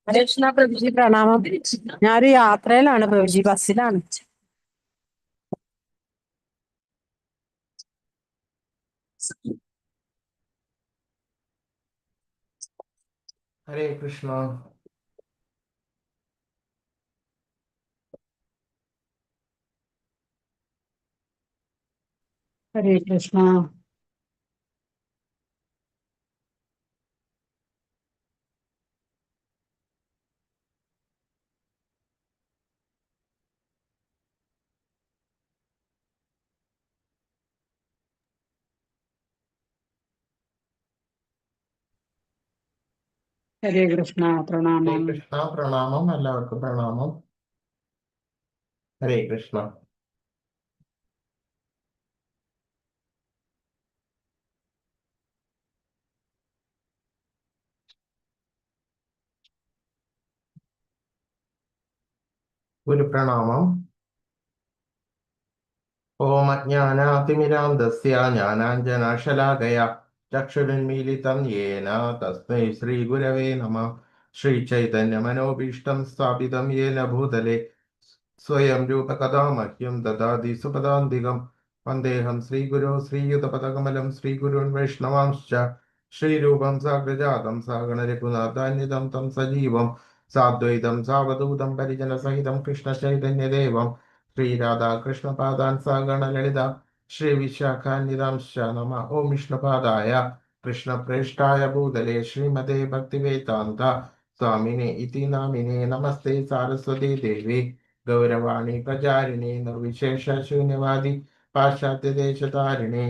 ഹരേ കൃഷ്ണ പ്രഭുജി, പ്രണാമം. ഞാനൊരു യാത്രയിലാണ് പ്രഭുജി, ബസ്സിലാണ്. ഹരേ കൃഷ്ണ. ഹരേ കൃഷ്ണ. ഹരേ കൃഷ്ണ, ഹരേ പ്രണാമം. കൃഷ്ണ, പ്രണാമം. എല്ലാവർക്കും പ്രണാമം. ഹരേ കൃഷ്ണ. ഗുരു പ്രണാമം. ഓം അജ്ഞാനാതിമിരാന്ധസ്യ ജ്ഞാനാഞ്ജനശലാകയാ ചക്ഷുരുന്മീലിതം യേന തസ്മൈ ശ്രീഗുരവേ നമഃ. ശ്രീചൈതന്യമനോഭീഷ്ടം സ്ഥാപിതം യേന ഭൂതലെ സ്വയം രൂപകഥാ മഹ്യം ദദാതി സുപദാന്തികം. വന്ദേഹം ശ്രീഗുരോ ശ്രീയുതപദകമലം ശ്രീഗുരുൻ വൈഷ്ണവാംശ്ച ശ്രീരൂപം സാഗ്രജാതം സാഗണരഘുനാഥാന്വിതം തം സജീവം സാദ്വൈതം സാവധൂതം പരിജനസഹിതം കൃഷ്ണചൈതന്യദേവം ശ്രീരാധാകൃഷ്ണപാദാൻ സാഗണലളിത ശ്രീവിശാഖാന്വിതാംശ്ച നമ. ഓം വിഷ്ണുപാദായ കൃഷ്ണപ്രേഷ്ഠായ ഭൂതലെ ശ്രീമതേ ഭക്തിവേദാന്ത സ്വാമിനെ ഇതി നാമിനെ. നമസ്തേ സാരസ്വതി ദേവി ഗൗരവാണി പ്രചാരിണി നിർവിശേഷ ശൂന്യവാദി പാശ്ചാത്യദേശതാരിണേ.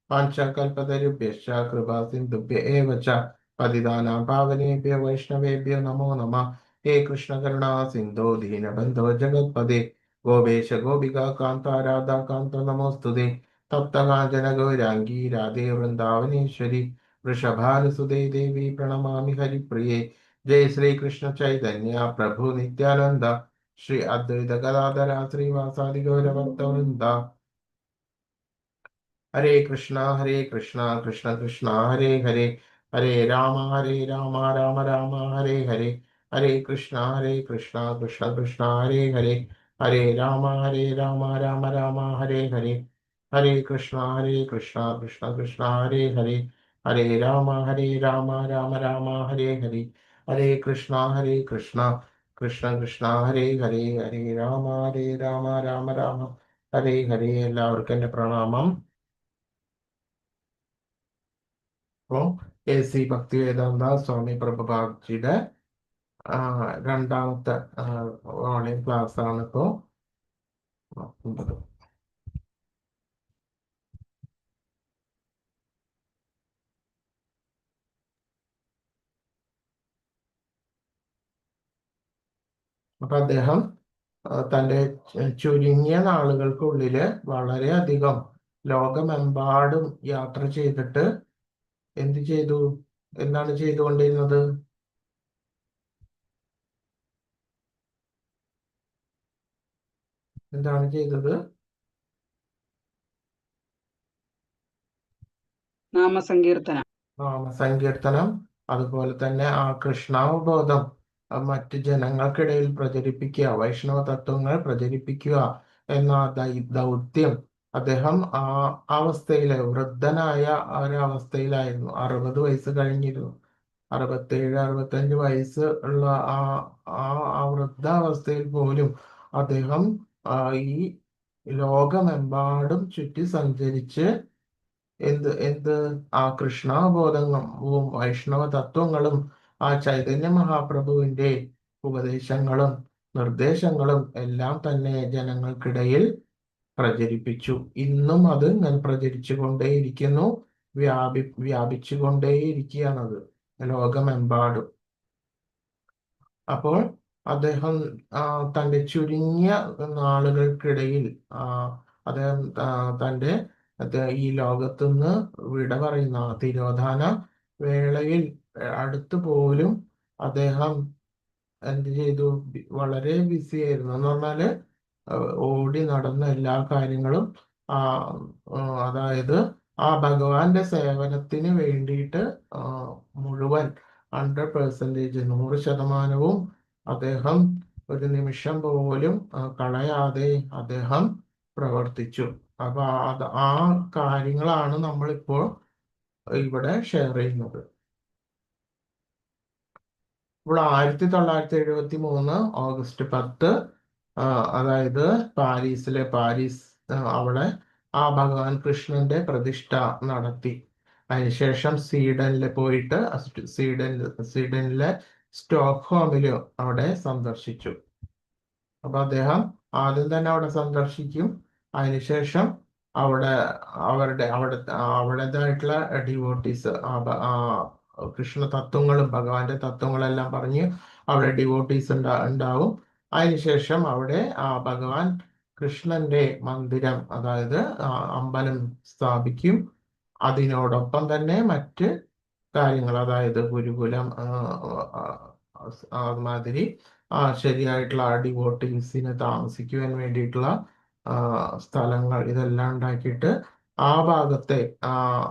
പാഞ്ചകൽപതരുഭ്യശ്ച കൃപാ സിന്ധുഭ്യ ഏവ ച പതിതാനാം പാവനേഭ്യോ വൈഷ്ണവേഭ്യോ നമോ നമഃ. ഹേ കൃഷ്ണ കരുണാ സിന്ധോ ദീനബന്ധോ ജഗത്പദേ ഗോപേശ ഗോപിക കാന്ത രാധാ കാന്ത നമോസ്തുതേ. തപ്തകാഞ്ചന ഗൗരാംഗീ രാധേ വൃന്ദാവനേശ്വരി വൃഷഭാനുസുതേ ദേവി പ്രണമാമി ഹരിപ്രിയേ. ജയ ശ്രീകൃഷ്ണ ചൈതന്യ പ്രഭു നിത്യാനന്ദ ശ്രീ അദ്വൈത ഗദാധര ശ്രീവാസാദി ഗൗരഭക്തവൃന്ദ. ഹരേ കൃഷ്ണ കൃഷ്ണ കൃഷ്ണ ഹരേ ഹരേ ഹരേ രാമ രാമ രാമ ഹരേ ഹരേ. ഹരേ കൃഷ്ണ കൃഷ്ണ കൃഷ്ണ ഹരേ ഹരേ ഹരേ രാമ രാമ രാമ ഹരേ ഹരേ. ഹരേ കൃഷ്ണ കൃഷ്ണ കൃഷ്ണ ഹരേ ഹരേ ഹരേ രാമ രാമ രാമ ഹരേ ഹരേ. ഹരേ കൃഷ്ണ കൃഷ്ണ കൃഷ്ണ ഹരേ ഹരേ ഹരേ രാമ രാമ രാമ ഹരേ ഹരേ. എല്ലാവർക്കും എൻ്റെ പ്രണാമം. അപ്പോൾ A.C. ഭക്തിവേദാന്ത സ്വാമി പ്രഭുപാദ്ജിയുടെ രണ്ടാമത്തെ ഓൺലൈൻ ക്ലാസ് ആണ് ഇപ്പോൾ നോക്കുന്നത്. അപ്പൊ അദ്ദേഹം തൻ്റെ ചുരുങ്ങിയ നാളുകൾക്കുള്ളിൽ വളരെയധികം ലോകമെമ്പാടും യാത്ര ചെയ്തിട്ട് എന്ത് ചെയ്തു? എന്താണ് ചെയ്തുകൊണ്ടിരുന്നത്? എന്താണ് ചെയ്തത്? നാമസങ്കീർത്തനം. അതുപോലെ തന്നെ ആ കൃഷ്ണാവബോധം മറ്റ് ജനങ്ങൾക്കിടയിൽ പ്രചരിപ്പിക്കുക, വൈഷ്ണവ തത്വങ്ങൾ പ്രചരിപ്പിക്കുക എന്ന ദൗത്യം അദ്ദേഹം ആ അവസ്ഥയിലെ വൃദ്ധനായ ഒരവസ്ഥയിലായിരുന്നു. 60 വയസ്സ് കഴിഞ്ഞിരുന്നു. 67-65 വയസ്സ് ഉള്ള ആ വൃദ്ധാവസ്ഥയിൽ പോലും അദ്ദേഹം ഈ ലോകമെമ്പാടും ചുറ്റി സഞ്ചരിച്ച് എന്ത് ആ കൃഷ്ണബോധവും വൈഷ്ണവ തത്വങ്ങളും ആ ചൈതന്യ മഹാപ്രഭുവിന്റെ ഉപദേശങ്ങളും നിർദ്ദേശങ്ങളും എല്ലാം തന്നെ ജനങ്ങൾക്കിടയിൽ പ്രചരിപ്പിച്ചു. ഇന്നും അത് ഞാൻ പ്രചരിച്ചു കൊണ്ടേയിരിക്കുന്നു, വ്യാപിച്ചു കൊണ്ടേയിരിക്കുകയാണത് ലോകമെമ്പാടും. അപ്പോൾ അദ്ദേഹം തൻ്റെ ചുരുങ്ങിയ നാളുകൾക്കിടയിൽ അദ്ദേഹം തൻ്റെ ഈ ലോകത്തുനിന്ന് വിട പറയുന്ന തിരോധാന വേളയിൽ അടുത്ത് പോലും അദ്ദേഹം എന്ത് ചെയ്തു? വളരെ ബിസി ആയിരുന്നു. എന്ന് പറഞ്ഞാല് ഓടി നടന്ന എല്ലാ കാര്യങ്ങളും അതായത് ആ ഭഗവാന്റെ സേവനത്തിന് വേണ്ടിയിട്ട് മുഴുവൻ 100%, 100%, അദ്ദേഹം ഒരു നിമിഷം പോലും കളയാതെ അദ്ദേഹം പ്രവർത്തിച്ചു. അപ്പൊ ആ കാര്യങ്ങളാണ് നമ്മളിപ്പോൾ ഇവിടെ ഷെയർ ചെയ്യുന്നത്. ഇപ്പോൾ 1973 ഓഗസ്റ്റ് 10, അതായത് പാരീസ് അവിടെ ആ ഭഗവാൻ കൃഷ്ണന്റെ പ്രതിഷ്ഠ നടത്തി. അതിനുശേഷം സ്വീഡനിൽ പോയിട്ട് സ്വീഡനിലെ സ്റ്റോക്ക്ഹോമില് അവിടെ സന്ദർശിച്ചു. അപ്പൊ അദ്ദേഹം ആദ്യം തന്നെ അവിടെ സന്ദർശിക്കും. അതിനുശേഷം അവിടെ അവിടേതായിട്ടുള്ള ഡിവോട്ടീസ് കൃഷ്ണ തത്വങ്ങളും ഭഗവാന്റെ തത്വങ്ങളെല്ലാം പറഞ്ഞ് അവിടെ ഡിവോട്ടീസ് ഉണ്ടാവും. അതിനുശേഷം അവിടെ ഭഗവാൻ കൃഷ്ണന്റെ മന്ദിരം, അതായത് അമ്പലം സ്ഥാപിക്കും. അതിനോടൊപ്പം തന്നെ മറ്റ് കാര്യങ്ങൾ, അതായത് ഗുരുകുലം, അതുമാതിരി ശരിയായിട്ടുള്ള ഡിവോട്ടീസിന് താമസിക്കുവാൻ വേണ്ടിയിട്ടുള്ള സ്ഥലങ്ങൾ ഇതെല്ലാം ഉണ്ടാക്കിയിട്ട് ആ ഭാഗത്തെ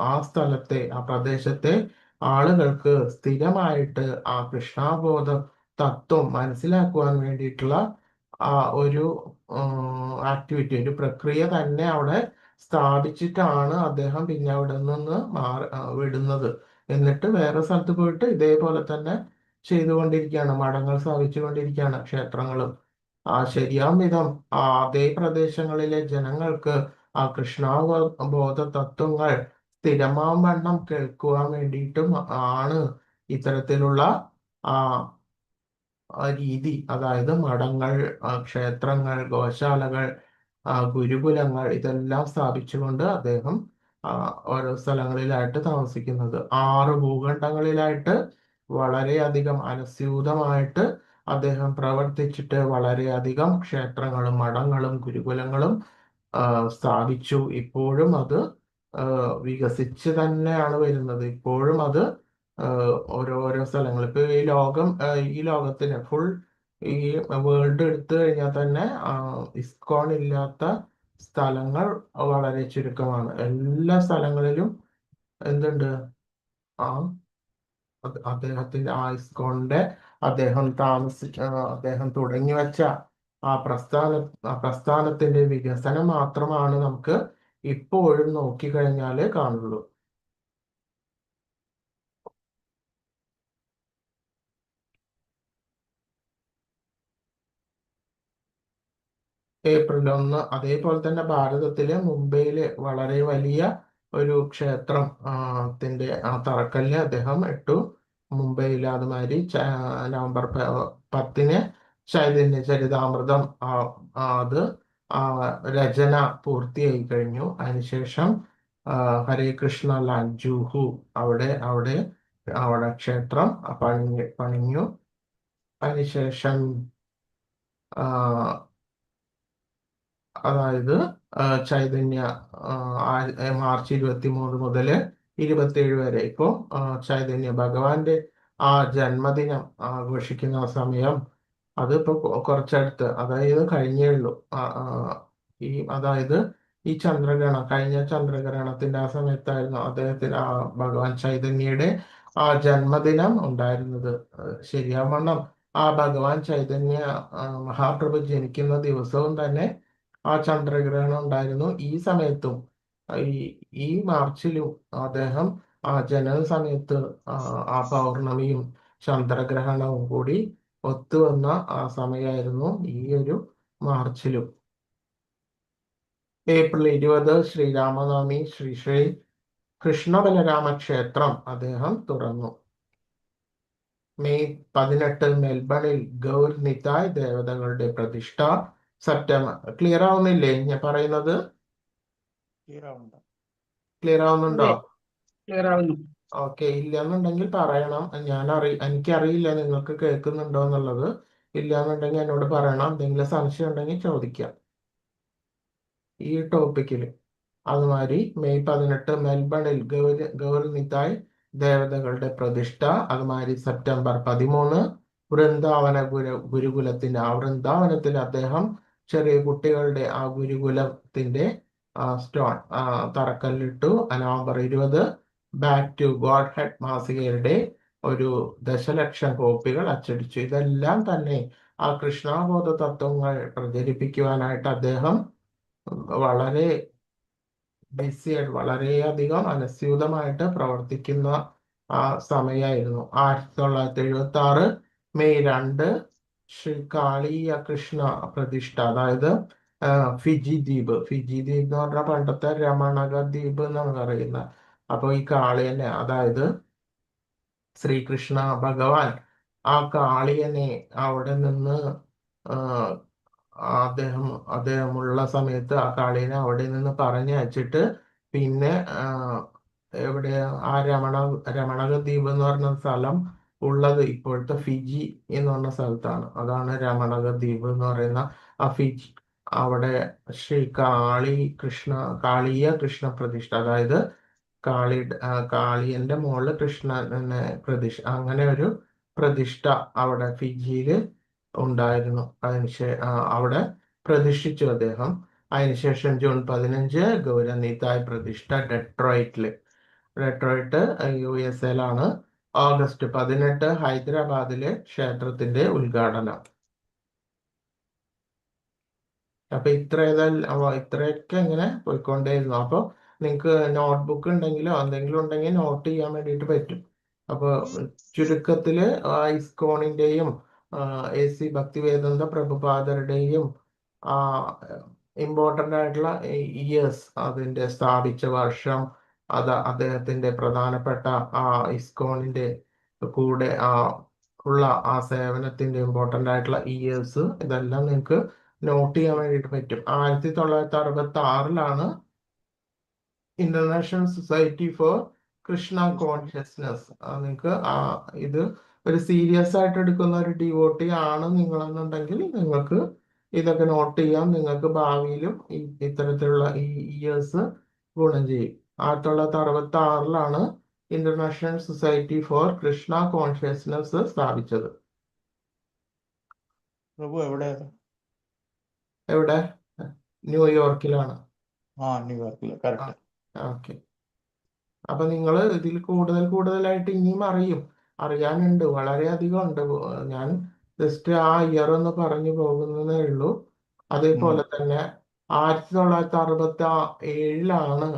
ആ സ്ഥലത്തെ ആ പ്രദേശത്തെ ആളുകൾക്ക് സ്ഥിരമായിട്ട് ആ കൃഷ്ണാബോധ തത്വം മനസ്സിലാക്കുവാൻ വേണ്ടിയിട്ടുള്ള ഒരു ആക്ടിവിറ്റി, ഒരു പ്രക്രിയ തന്നെ അവിടെ സ്ഥാപിച്ചിട്ടാണ് അദ്ദേഹം പിന്നെ അവിടെ നിന്ന് വിടുന്നത്. എന്നിട്ട് വേറെ സ്ഥലത്ത് പോയിട്ട് ഇതേപോലെ തന്നെ ചെയ്തുകൊണ്ടിരിക്കുകയാണ്, മഠങ്ങൾ സ്ഥാപിച്ചുകൊണ്ടിരിക്കുകയാണ്, ക്ഷേത്രങ്ങളും. ശരിയാം വിധം അതേ പ്രദേശങ്ങളിലെ ജനങ്ങൾക്ക് ആ കൃഷ്ണബോധ തത്വങ്ങൾ സ്ഥിരമാം വണ്ണം കേൾക്കുവാൻ വേണ്ടിയിട്ടും ആണ് ഇത്തരത്തിലുള്ള ആ രീതി, അതായത് മഠങ്ങൾ, ക്ഷേത്രങ്ങൾ, ഗോശാലകൾ, ഗുരുകുലങ്ങൾ ഇതെല്ലാം സ്ഥാപിച്ചുകൊണ്ട് അദ്ദേഹം ഓരോ സ്ഥലങ്ങളിലായിട്ട് താമസിക്കുന്നത്. 6 ഭൂഖണ്ഡങ്ങളിലായിട്ട് വളരെയധികം അനുസ്യൂതമായിട്ട് അദ്ദേഹം പ്രവർത്തിച്ചിട്ട് വളരെയധികം ക്ഷേത്രങ്ങളും മഠങ്ങളും ഗുരുകുലങ്ങളും സ്ഥാപിച്ചു. ഇപ്പോഴും അത് വികസിച്ച് തന്നെയാണ് വരുന്നത്. ഇപ്പോഴും അത് ഓരോരോ സ്ഥലങ്ങൾ, ഇപ്പൊ ഈ ലോകത്തിന് ഫുൾ ഈ വേൾഡ് എടുത്തു കഴിഞ്ഞാൽ തന്നെ ഇസ്കോൺ ഇല്ലാത്ത സ്ഥലങ്ങൾ വളരെ ചുരുക്കമാണ്. എല്ലാ സ്ഥലങ്ങളിലും എന്തുണ്ട്? ആ അദ്ദേഹത്തിന്റെ ഇസ്കോണിന്റെ അദ്ദേഹം തുടങ്ങി വെച്ച ആ പ്രസ്ഥാനത്തിന്റെ വികസനം മാത്രമാണ് നമുക്ക് ഇപ്പോഴും നോക്കിക്കഴിഞ്ഞാല് കാണുള്ളൂ. ഏപ്രിൽ 1, അതേപോലെ തന്നെ ഭാരതത്തിലെ മുംബൈയില് വളരെ വലിയ ഒരു ക്ഷേത്രം ത്തിന്റെ തറക്കല്ല് അദ്ദേഹം ഇട്ടു. മുംബൈയിൽ അതുമാതിരി നവംബർ 10 ചൈതന്യ ചരിതാമൃതം അത് രചന പൂർത്തിയായി കഴിഞ്ഞു. അതിനുശേഷം ഹരേ കൃഷ്ണ ലാൽ ജൂഹു അവിടെ ക്ഷേത്രം പണിഞ്ഞു. അതിനുശേഷം അതായത് ചൈതന്യ മാർച്ച് 23 മുതൽ 27 വരെ ഇപ്പോ ചൈതന്യ ഭഗവാന്റെ ജന്മദിനം ആഘോഷിക്കുന്ന സമയം അതിപ്പോ കുറച്ചടുത്ത്, അതായത് കഴിഞ്ഞേ ഉള്ളൂ. അതായത് ഈ കഴിഞ്ഞ ചന്ദ്രഗ്രഹണത്തിന്റെ സമയത്തായിരുന്നു അദ്ദേഹത്തിന് ഭഗവാൻ ചൈതന്യയുടെ ജന്മദിനം ഉണ്ടായിരുന്നത്. ശരിയാവണ്ണം ഭഗവാൻ ചൈതന്യ മഹാപ്രഭു ജനിക്കുന്ന ദിവസവും തന്നെ ചന്ദ്രഗ്രഹണം ഉണ്ടായിരുന്നു. ഈ സമയത്തും ഈ മാർച്ചിലും അദ്ദേഹം ജനന സമയത്ത് പൗർണമിയും ചന്ദ്രഗ്രഹണവും കൂടി ഒത്തുവന്ന സമയമായിരുന്നു ഈ ഒരു മാർച്ചിലും. ഏപ്രിൽ 20 ശ്രീരാമനവമി, ശ്രീ കൃഷ്ണ ബലരാമ ക്ഷേത്രം അദ്ദേഹം തുറന്നു. മെയ് 18 മെൽബണിൽ ഗൗർ നിതായ് ദേവതകളുടെ പ്രതിഷ്ഠ. സെപ്റ്റംബർ ക്ലിയർ ആവുന്നില്ലേ ഞാൻ പറയുന്നത്? ക്ലിയർ ആവുന്നുണ്ടോ? ഓക്കെ, ഇല്ലാന്നുണ്ടെങ്കിൽ പറയണം. എനിക്കറിയില്ല നിങ്ങൾക്ക് കേൾക്കുന്നുണ്ടോ എന്നുള്ളത്. ഇല്ലാന്നുണ്ടെങ്കിൽ എന്നോട് പറയണം. എന്തെങ്കിലും സംശയം ഉണ്ടെങ്കിൽ ചോദിക്കാം ഈ ടോപ്പിക്കിൽ. അതുമാതിരി മെയ് 18 മെൽബണിൽ ഗൗർ നിതായ് ദേവതകളുടെ പ്രതിഷ്ഠ. അതുമാതിരി സെപ്റ്റംബർ 13 വൃന്ദാവന ഗുരുകുലത്തിന്റെ വൃന്ദാവനത്തിൽ അദ്ദേഹം ചെറിയ കുട്ടികളുടെ ഗുരുകുലത്തിന്റെ സ്റ്റോൺ തറക്കല്ലിട്ടു. November 20 back to Godhead മാസികയുടെ ഒരു ദശലക്ഷം കോപ്പികൾ അച്ചടിച്ചു. ഇതെല്ലാം തന്നെ ആ കൃഷ്ണാബോധ തത്വങ്ങൾ പ്രചരിപ്പിക്കുവാനായിട്ട് അദ്ദേഹം വളരെ ബിസിയായിട്ട്, വളരെയധികം അനസ്യൂതമായിട്ട് പ്രവർത്തിക്കുന്ന ആ സമയമായിരുന്നു. 1976 മെയ് 2 ശ്രീ കാളിയ കൃഷ്ണ പ്രതിഷ്ഠ, അതായത് ഫിജി ദ്വീപ്. ഫിജി ദ്വീപ് എന്ന് പറഞ്ഞാൽ പണ്ടത്തെ രമണക ദ്വീപ് എന്നാണ് പറയുന്നത്. അപ്പൊ ഈ കാളിയനെ, അതായത് ശ്രീകൃഷ്ണ ഭഗവാൻ ആ കാളിയനെ അവിടെ നിന്ന് ആ, അദ്ദേഹം അദ്ദേഹമുള്ള സമയത്ത് ആ കാളിയനെ അവിടെ നിന്ന് പറഞ്ഞയച്ചിട്ട് പിന്നെ എവിടെ ആ രമണക ദ്വീപ് എന്ന് പറഞ്ഞ സ്ഥലം ഉള്ളത് ഇപ്പോഴത്തെ ഫിജി എന്ന് പറഞ്ഞ സ്ഥലത്താണ്. അതാണ് രമണക ദ്വീപ് എന്ന് പറയുന്ന ആ ഫിജി. അവിടെ ശ്രീ കാളിയ കൃഷ്ണ പ്രതിഷ്ഠ, അതായത് കാളിയന്റെ മുകളിൽ കൃഷ്ണനെ പ്രതിഷ്ഠ, അങ്ങനെ ഒരു പ്രതിഷ്ഠ അവിടെ ഫിജിയില് ഉണ്ടായിരുന്നു. അവിടെ പ്രതിഷ്ഠിച്ചു അദ്ദേഹം. അതിനുശേഷം ജൂൺ 15 ഗൗരനീതായ് പ്രതിഷ്ഠ ഡെട്രോയിറ്റ് USA ഓഗസ്റ്റ് 18 ഹൈദരാബാദിലെ ക്ഷേത്രത്തിന്റെ ഉദ്ഘാടനം. അപ്പൊ ഇത്രയൊക്കെ ഇങ്ങനെ പോയിക്കൊണ്ടേയിരുന്നു. അപ്പൊ നിങ്ങൾക്ക് നോട്ട്ബുക്ക് ഉണ്ടെങ്കിലോ എന്തെങ്കിലും ഉണ്ടെങ്കിൽ നോട്ട് ചെയ്യാൻ വേണ്ടിയിട്ട് പറ്റും. അപ്പൊ ചുരുക്കത്തില് ഇസ്കോണിന്റെയും AC ഭക്തിവേദാന്ത പ്രഭുപാദരുടെയും ഇമ്പോർട്ടൻ്റ് ആയിട്ടുള്ള ഇയേഴ്സ്, അതിന്റെ സ്ഥാപിച്ച വർഷം, അദ്ദേഹത്തിന്റെ പ്രധാനപ്പെട്ട ആ ഇസ്കോണിന്റെ കൂടെ ഉള്ള ആ സേവനത്തിന്റെ ഇമ്പോർട്ടൻ്റ് ആയിട്ടുള്ള ഇയേഴ്സ്, ഇതെല്ലാം നിങ്ങൾക്ക് നോട്ട് ചെയ്യാൻ വേണ്ടിയിട്ട് പറ്റും. 1966 international society for Krishna consciousness, നിങ്ങൾക്ക് ഇത് ഒരു സീരിയസ് ആയിട്ട് എടുക്കുന്ന ഒരു ഡിവോട്ടി ആണ് നിങ്ങളെന്നുണ്ടെങ്കിൽ നിങ്ങൾക്ക് ഇതൊക്കെ നോട്ട് ചെയ്യാം. നിങ്ങൾക്ക് ഭാവിയിലും ഇത്തരത്തിലുള്ള ഈ ഇയേഴ്സ് ഗുണം ചെയ്യും. 1966 international society for Krishna consciousness സ്ഥാപിച്ചത്. പ്രഭു എവിടെയാണ്? എവിടെ? ന്യൂയോർക്കിലാണ്. ന്യൂയോർക്കിൽ. കറക്റ്റ്. ഓക്കെ. അപ്പൊ നിങ്ങൾ ഇതിൽ കൂടുതലായിട്ട് ഇനിയും അറിയാനുണ്ട്, വളരെയധികം ഉണ്ട്. ഞാൻ ജസ്റ്റ് ആ ഇയർ ഒന്ന് പറഞ്ഞു പോകുന്നതേ ഉള്ളൂ. അതേപോലെ തന്നെ 1967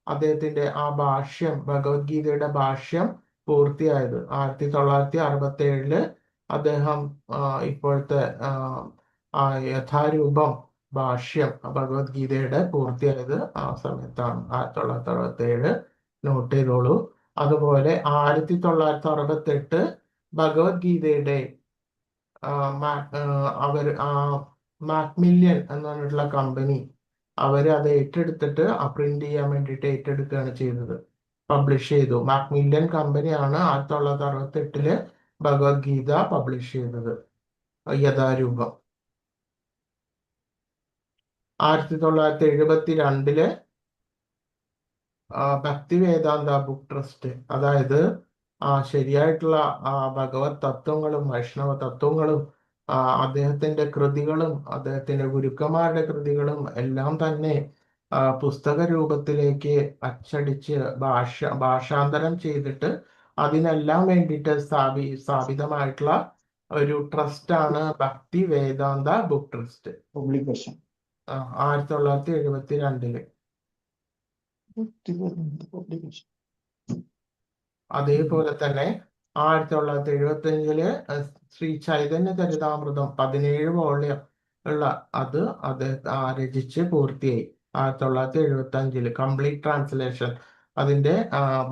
അദ്ദേഹത്തിന്റെ ആ ഭാഷ്യം, ഭഗവത്ഗീതയുടെ ഭാഷ്യം പൂർത്തിയായത്. 1967 അദ്ദേഹം ഇപ്പോഴത്തെ യഥാരൂപം ഭാഷ്യം ഭഗവത്ഗീതയുടെ പൂർത്തിയായത് ആ സമയത്താണ്. 1967 നോട്ട് ചെയ്തോളൂ. അതുപോലെ 1968 ഭഗവത്ഗീതയുടെ മാക്മില്യൻ എന്ന് പറഞ്ഞിട്ടുള്ള കമ്പനി അത് ഏറ്റെടുത്തിട്ട് പ്രിന്റ് ചെയ്യാൻ വേണ്ടിയിട്ട് ഏറ്റെടുക്കുകയാണ് ചെയ്തത്, പബ്ലിഷ് ചെയ്തു. മാക്മില്യൻ കമ്പനിയാണ് 1968 ഭഗവത്ഗീത പബ്ലിഷ് ചെയ്തത്, യഥാരൂപം. 1972 ഭക്തി വേദാന്ത ബുക്ക് ട്രസ്റ്റ്, അതായത് ശരിയായിട്ടുള്ള ഭഗവത് തത്വങ്ങളും വൈഷ്ണവ തത്വങ്ങളും അദ്ദേഹത്തിന്റെ കൃതികളും അദ്ദേഹത്തിന്റെ ഗുരുക്കന്മാരുടെ കൃതികളും എല്ലാം തന്നെ പുസ്തക രൂപത്തിലേക്ക് അച്ചടിച്ച് ഭാഷാന്തരം ചെയ്തിട്ട് അതിനെല്ലാം വേണ്ടിയിട്ട് സ്ഥാപിതമായിട്ടുള്ള ഒരു ട്രസ്റ്റാണ് ഭക്തി വേദാന്ത ബുക്ക് ട്രസ്റ്റ്. പബ്ലിക്കേഷൻ 1972. അതേപോലെ തന്നെ 1975 ശ്രീ ചൈതന്യ ചരിതാമൃതം 17 വോള്യം ഉള്ള അദ്ദേഹം രചിച്ച് പൂർത്തിയായി. 1975 കംപ്ലീറ്റ് ട്രാൻസ്ലേഷൻ, അതിന്റെ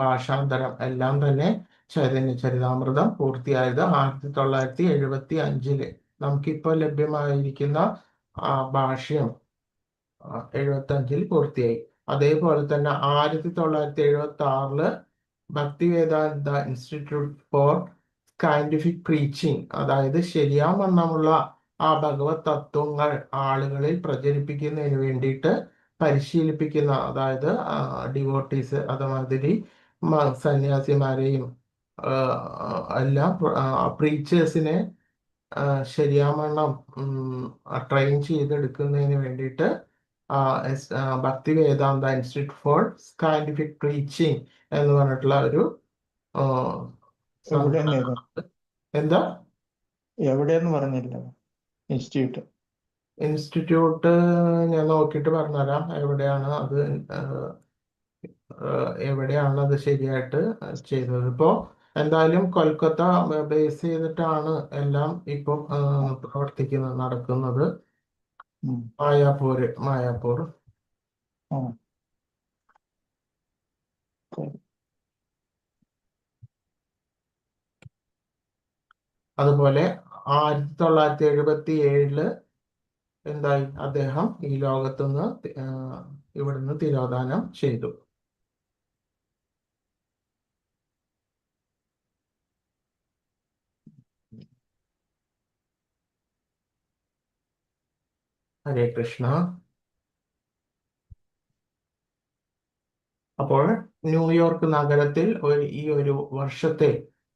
ഭാഷാന്തരം എല്ലാം തന്നെ ചൈതന്യ ചരിതാമൃതം പൂർത്തിയായത് 1975. നമുക്കിപ്പോൾ ലഭ്യമായിരിക്കുന്ന ഭാഷ്യം 1975 പൂർത്തിയായി. അതേപോലെ തന്നെ 1976 Bhaktivedanta institute four scientific preaching, അതായത് ശരിയാവണ്ണമുള്ള ഭഗവത് തത്വങ്ങൾ ആളുകളിൽ പ്രചരിപ്പിക്കുന്നതിന് വേണ്ടിയിട്ട് പരിശീലിപ്പിക്കുന്ന, അതായത് ഡിവോട്ടീസ് അതുമാതിരി സന്യാസിമാരെയും എല്ലാം പ്രീച്ചേഴ്സിനെ ശരിയാവണ്ണം ട്രെയിൻ ചെയ്തെടുക്കുന്നതിന് വേണ്ടിയിട്ട് ഭക്തി വേദാന്ത ഇൻസ്റ്റിറ്റ്യൂട്ട് ഫോർ സയന്റിഫിക് പ്രീച്ചിങ് എന്ന് പറഞ്ഞിട്ടുള്ള ഒരു എവിടെയെന്ന് എന്താ എവിടെയെന്ന് പറഞ്ഞില്ല ഇൻസ്റ്റിറ്റ്യൂട്ട്. ഇൻസ്റ്റിറ്റ്യൂട്ട് ഞാൻ നോക്കിയിട്ട് പറഞ്ഞുതരാം എവിടെയാണ് അത് എവിടെയാണ് അത് ശരിയായിട്ട് ചെയ്തത്. ഇപ്പോൾ എന്തായാലും കൊൽക്കത്ത ബേസ് ചെയ്തിട്ടാണ് എല്ലാം ഇപ്പം പ്രവർത്തിക്കുന്നത്, നടക്കുന്നത്. ഉം. മായാപ്പൂർ ആ. ശരി. അതുപോലെ 1977 എന്തായി, അദ്ദേഹം ഈ ലോകത്തുനിന്ന് ഇവിടുന്ന് തിരോധാനം ചെയ്തു. ഹരേ കൃഷ്ണ. അപ്പോൾ ന്യൂയോർക്ക് നഗരത്തിൽ ഈ ഒരു വർഷത്തെ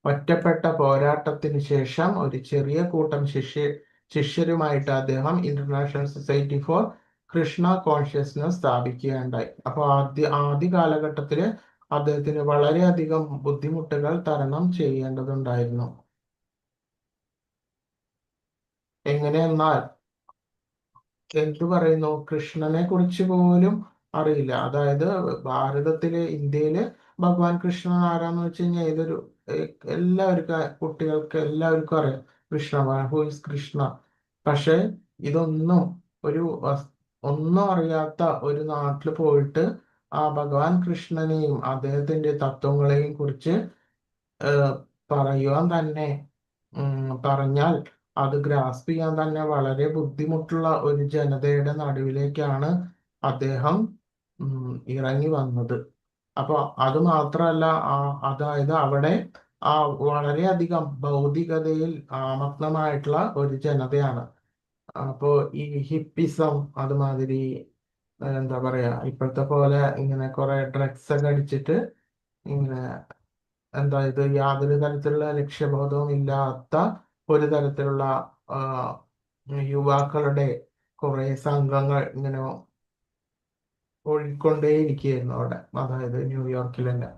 ഒറ്റപ്പെട്ട പോരാട്ടത്തിന് ശേഷം ഒരു ചെറിയ കൂട്ടം ശിഷ്യരുമായിട്ട് അദ്ദേഹം international society for Krishna consciousness സ്ഥാപിക്കുകയുണ്ടായി. അപ്പോൾ ആദ്യ കാലഘട്ടത്തില് അദ്ദേഹത്തിന് വളരെയധികം ബുദ്ധിമുട്ടുകൾ തരണം ചെയ്യേണ്ടതുണ്ടായിരുന്നു. എങ്ങനെയെന്നാൽ എന്തു പറയുന്നു, കൃഷ്ണനെ കുറിച്ച് പോലും അറിയില്ല. അതായത് ഭാരതത്തില്, ഇന്ത്യയില് ഭഗവാൻ കൃഷ്ണൻ ആരാന്ന് വെച്ച് കഴിഞ്ഞാൽ എല്ലാവർക്കും, കുട്ടികൾക്ക് എല്ലാവർക്കും അറിയാം കൃഷ്ണ, ഹു ഇസ് കൃഷ്ണ. പക്ഷെ ഇതൊന്നും ഒന്നും അറിയാത്ത ഒരു നാട്ടിൽ പോയിട്ട് ആ ഭഗവാൻ കൃഷ്ണനെയും അദ്ദേഹത്തിന്റെ തത്വങ്ങളെയും കുറിച്ച് പറയുവാൻ തന്നെ പറഞ്ഞാൽ അത് ഗ്രാസ്പ് ചെയ്യാൻ തന്നെ വളരെ ബുദ്ധിമുട്ടുള്ള ഒരു ജനതയുടെ നടുവിലേക്കാണ് അദ്ദേഹം ഇറങ്ങി വന്നത്. അപ്പൊ അത് മാത്രമല്ല, അതായത് അവിടെ വളരെയധികം ഭൗതികതയിൽ ആമഗ്നമായിട്ടുള്ള ഒരു ജനതയാണ്. അപ്പോ ഈ ഹിപ്പിസം അതുമാതിരി എന്താ പറയാ, ഇപ്പോഴത്തെ പോലെ ഇങ്ങനെ കുറെ ഡ്രഗ്സ് ഒക്കെ അടിച്ചിട്ട് ഇങ്ങനെ ഇത് യാതൊരു തരത്തിലുള്ള ലക്ഷ്യബോധവും ഇല്ലാത്ത ഒരു തരത്തിലുള്ള യുവാക്കളുടെ കുറെ സംഘങ്ങൾ ഇങ്ങനെ ഒഴുകൊണ്ടേയിരിക്കുകയായിരുന്നു അവിടെ, അതായത് ന്യൂയോർക്കിൽ തന്നെ.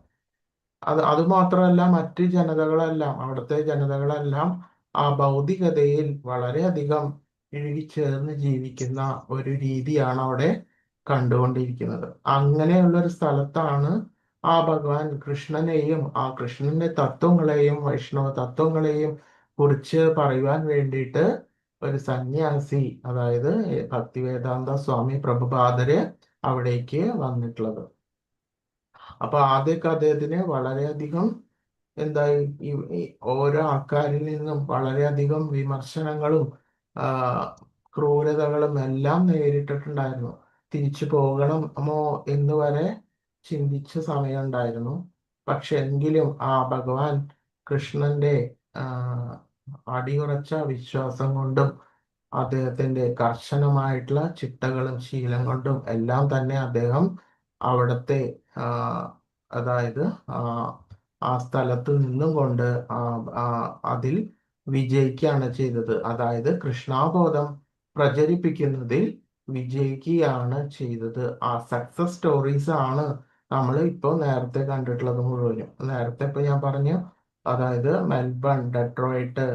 അത് മാത്രമല്ല, മറ്റ് ജനതകളെല്ലാം, അവിടുത്തെ ജനതകളെല്ലാം ആ ഭൗതികതയിൽ വളരെയധികം ഇഴുകിച്ചേർന്ന് ജീവിക്കുന്ന ഒരു രീതിയാണ് അവിടെ കണ്ടുകൊണ്ടിരിക്കുന്നത്. അങ്ങനെയുള്ള ഒരു സ്ഥലത്താണ് ആ ഭഗവാൻ കൃഷ്ണനെയും ആ കൃഷ്ണന്റെ തത്വങ്ങളെയും വൈഷ്ണവ തത്വങ്ങളെയും കുറിച്ച് പറയുവാൻ വേണ്ടിയിട്ട് ഒരു സന്യാസി, അതായത് ഭക്തിവേദാന്ത സ്വാമി പ്രഭുപാദര് അവിടേക്ക് വന്നിട്ടുള്ളത്. അപ്പൊ ആദ്യമൊക്കെ അദ്ദേഹത്തിന് വളരെയധികം എന്തായി, ഈ ഓരോ ആൾക്കാരിൽ നിന്നും വളരെയധികം വിമർശനങ്ങളും ക്രൂരതകളും എല്ലാം നേരിട്ടിട്ടുണ്ടായിരുന്നു. തിരിച്ചു പോകണമോ എന്ന് വരെ ചിന്തിച്ച സമയം ഉണ്ടായിരുന്നു. പക്ഷെ എങ്കിലും ആ ഭഗവാൻ കൃഷ്ണന്റെ അടിയുറച്ച വിശ്വാസം കൊണ്ടും അദ്ദേഹത്തിന്റെ കർശനമായിട്ടുള്ള ചിട്ടകളും ശീലം കൊണ്ടും എല്ലാം തന്നെ അദ്ദേഹം അവിടുത്തെ അതായത് ആ സ്ഥലത്ത് നിന്നും കൊണ്ട് അതിൽ വിജയിക്കുകയാണ് ചെയ്തത്. അതായത് കൃഷ്ണാബോധം പ്രചരിപ്പിക്കുന്നതിൽ വിജയിക്കുകയാണ് ചെയ്തത്. ആ സക്സസ് സ്റ്റോറീസ് ആണ് നമ്മൾ ഇപ്പോൾ നേരത്തെ കണ്ടിട്ടുള്ളത് മുഴുവനും. നേരത്തെ ഇപ്പൊ ഞാൻ പറഞ്ഞു, അതായത് മെൽബൺ, ഡെട്രോയിറ്റ്,